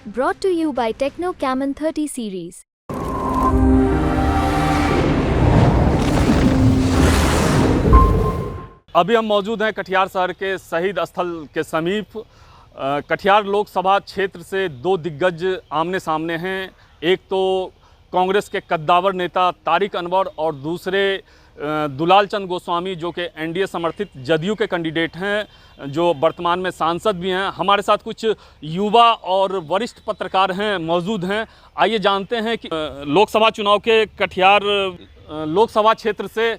Brought to you by Techno Camon 30 series. अभी हम मौजूद हैं कटिहार शहर के शहीद स्थल के समीप। कटिहार लोकसभा क्षेत्र से दो दिग्गज आमने सामने हैं। एक तो कांग्रेस के कद्दावर नेता तारिक अनवर और दूसरे दुलाल चंद गोस्वामी जो कि एनडीए समर्थित जदयू के कैंडिडेट हैं, जो वर्तमान में सांसद भी हैं। हमारे साथ कुछ युवा और वरिष्ठ पत्रकार हैं मौजूद हैं। आइए जानते हैं कि लोकसभा चुनाव के कटिहार लोकसभा क्षेत्र से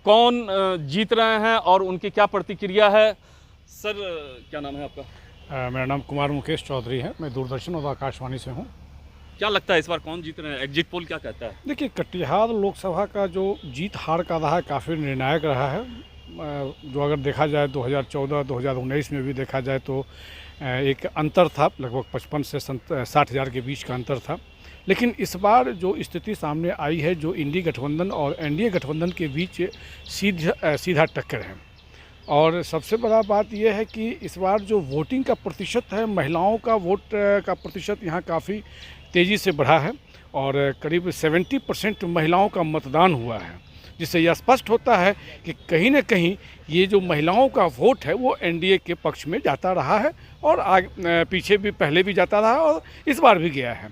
कौन जीत रहे हैं और उनकी क्या प्रतिक्रिया है। सर, क्या नाम है आपका? मेरा नाम कुमार मुकेश चौधरी है। मैं दूरदर्शन और आकाशवाणी से हूँ। क्या लगता है इस बार कौन जीत रहे हैं? एग्जिट पोल क्या कहता है? देखिए, कटिहार लोकसभा का जो जीत हार का रहा है काफ़ी निर्णायक रहा है। जो अगर देखा जाए 2014-2019 में भी देखा जाए तो एक अंतर था, लगभग 55 से 60 हज़ार के बीच का अंतर था। लेकिन इस बार जो स्थिति सामने आई है, जो इंडी गठबंधन और एनडीए गठबंधन के बीच सीधा टक्कर है। और सबसे बड़ा बात यह है कि इस बार जो वोटिंग का प्रतिशत है, महिलाओं का वोट का प्रतिशत यहाँ काफ़ी तेज़ी से बढ़ा है और करीब 70% महिलाओं का मतदान हुआ है, जिससे यह स्पष्ट होता है कि कहीं न कहीं ये जो महिलाओं का वोट है वो एनडीए के पक्ष में जाता रहा है और पीछे भी पहले भी जाता रहा और इस बार भी गया है।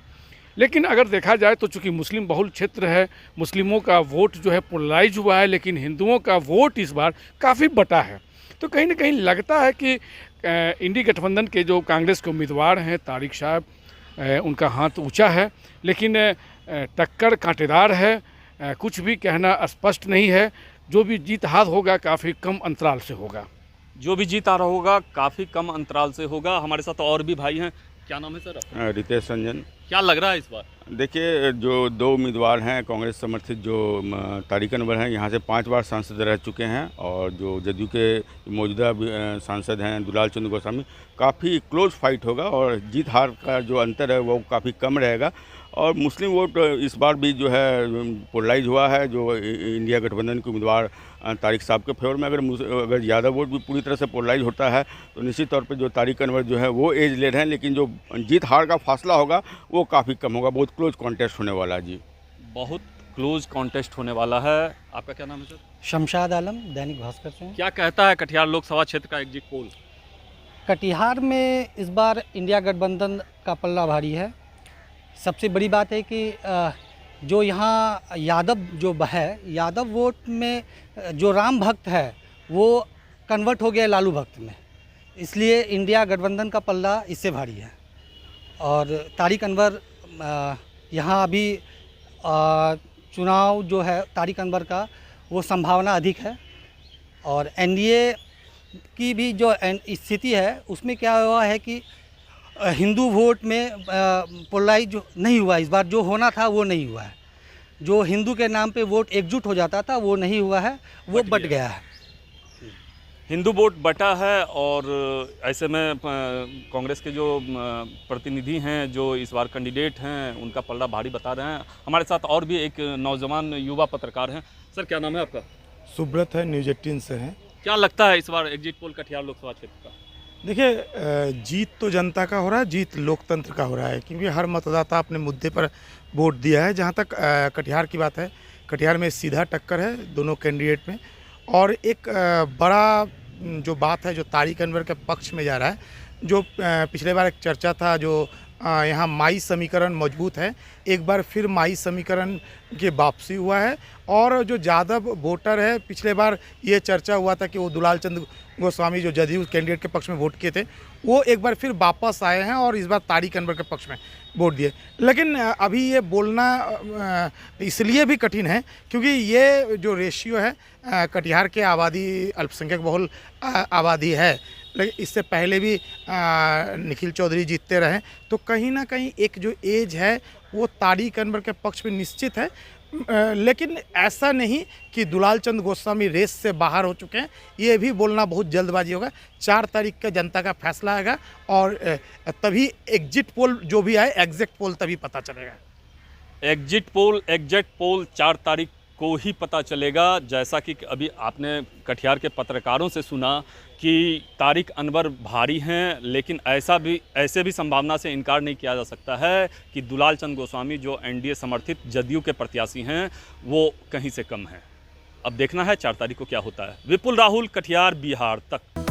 लेकिन अगर देखा जाए तो चूँकि मुस्लिम बहुल क्षेत्र है, मुस्लिमों का वोट जो है पोलराइज हुआ है, लेकिन हिंदुओं का वोट इस बार काफ़ी बटा है। तो कहीं ना कहीं लगता है कि इंडी गठबंधन के जो कांग्रेस के उम्मीदवार हैं तारिक साहब, उनका हाथ ऊंचा है, लेकिन टक्कर कांटेदार है। कुछ भी कहना स्पष्ट नहीं है। जो भी जीत हार होगा काफ़ी कम अंतराल से होगा। जो भी जीत आ रहा होगा काफ़ी कम अंतराल से होगा। हमारे साथ और भी भाई हैं। क्या नाम है सर आपका? रितेश रंजन। क्या लग रहा है इस बार? देखिए, जो दो उम्मीदवार हैं कांग्रेस समर्थित, जो तारिक अनवर हैं, यहाँ से 5 बार सांसद रह चुके हैं, और जो जदयू के मौजूदा सांसद हैं दुलाल चंद गोस्वामी, काफ़ी क्लोज फाइट होगा और जीत हार का जो अंतर है वो काफ़ी कम रहेगा। और मुस्लिम वोट इस बार भी जो है पोलराइज हुआ है, जो इंडिया गठबंधन के उम्मीदवार तारिक साहब के फेवर में। अगर यादव वोट भी पूरी तरह से पोलराइज होता है तो निश्चित तौर पे जो तारिक अनवर जो है वो एज लेड हैं, लेकिन जो जीत हार का फासला होगा वो काफ़ी कम होगा। बहुत क्लोज कॉन्टेस्ट होने वाला है जी। बहुत क्लोज कॉन्टेस्ट होने वाला है। आपका क्या नाम है सर? शमशाद आलम, दैनिक भास्कर से। क्या कहता है कटिहार लोकसभा क्षेत्र का एग्जिट पोल? कटिहार में इस बार इंडिया गठबंधन का पल्ला भारी है। सबसे बड़ी बात है कि जो यहाँ यादव जो है, यादव वोट में जो राम भक्त है वो कन्वर्ट हो गया लालू भक्त में, इसलिए इंडिया गठबंधन का पल्ला इससे भारी है। और तारिक अनवर यहाँ अभी चुनाव जो है तारिक अनवर का वो संभावना अधिक है। और एनडीए की भी जो स्थिति है उसमें क्या हुआ है कि हिंदू वोट में पोलराइज नहीं हुआ। इस बार जो होना था वो नहीं हुआ है। जो हिंदू के नाम पे वोट एकजुट हो जाता था वो नहीं हुआ है, वो बट गया है। हिंदू वोट बटा है। और ऐसे में कांग्रेस के जो प्रतिनिधि हैं, जो इस बार कैंडिडेट हैं, उनका पलड़ा भारी बता रहे हैं। हमारे साथ और भी एक नौजवान युवा पत्रकार हैं। सर, क्या नाम है आपका? सुब्रत है, न्यूज़ 18 से हैं। क्या लगता है इस बार एग्जिट पोल कटिहार लोकसभा क्षेत्र का? देखिए, जीत तो जनता का हो रहा है, जीत लोकतंत्र का हो रहा है, क्योंकि हर मतदाता अपने मुद्दे पर वोट दिया है। जहाँ तक कटिहार की बात है, कटिहार में सीधा टक्कर है दोनों कैंडिडेट में। और एक बड़ा जो बात है जो तारिक अनवर के पक्ष में जा रहा है, जो पिछले बार एक चर्चा था, जो यहाँ माई समीकरण मजबूत है, एक बार फिर माई समीकरण की वापसी हुआ है। और जो यादव वोटर है, पिछले बार ये चर्चा हुआ था कि वो दुलाल चंद गोस्वामी जो जदयू कैंडिडेट के पक्ष में वोट किए थे, वो एक बार फिर वापस आए हैं और इस बार तारिक अनवर के पक्ष में वोट दिए। लेकिन अभी ये बोलना इसलिए भी कठिन है क्योंकि ये जो रेशियो है, कटिहार के आबादी अल्पसंख्यक बहुल आबादी है, लेकिन इससे पहले भी निखिल चौधरी जीतते रहे, तो कहीं ना कहीं एक जो एज है वो तारिक अनवर के पक्ष में निश्चित है। लेकिन ऐसा नहीं कि दुलाल चंद गोस्वामी रेस से बाहर हो चुके हैं, ये भी बोलना बहुत जल्दबाजी होगा। 4 तारीख का जनता का फैसला आएगा और तभी एग्जिट पोल जो भी आए, एग्जैक्ट पोल तभी पता चलेगा। एग्जिट पोल 4 तारीख को ही पता चलेगा। जैसा कि अभी आपने कटिहार के पत्रकारों से सुना कि तारिक अनवर भारी हैं, लेकिन ऐसे भी संभावना से इनकार नहीं किया जा सकता है कि दुलाल चंद गोस्वामी जो एनडीए समर्थित जदयू के प्रत्याशी हैं वो कहीं से कम हैं। अब देखना है 4 तारीख को क्या होता है। विपुल राहुल, कटिहार, बिहार तक।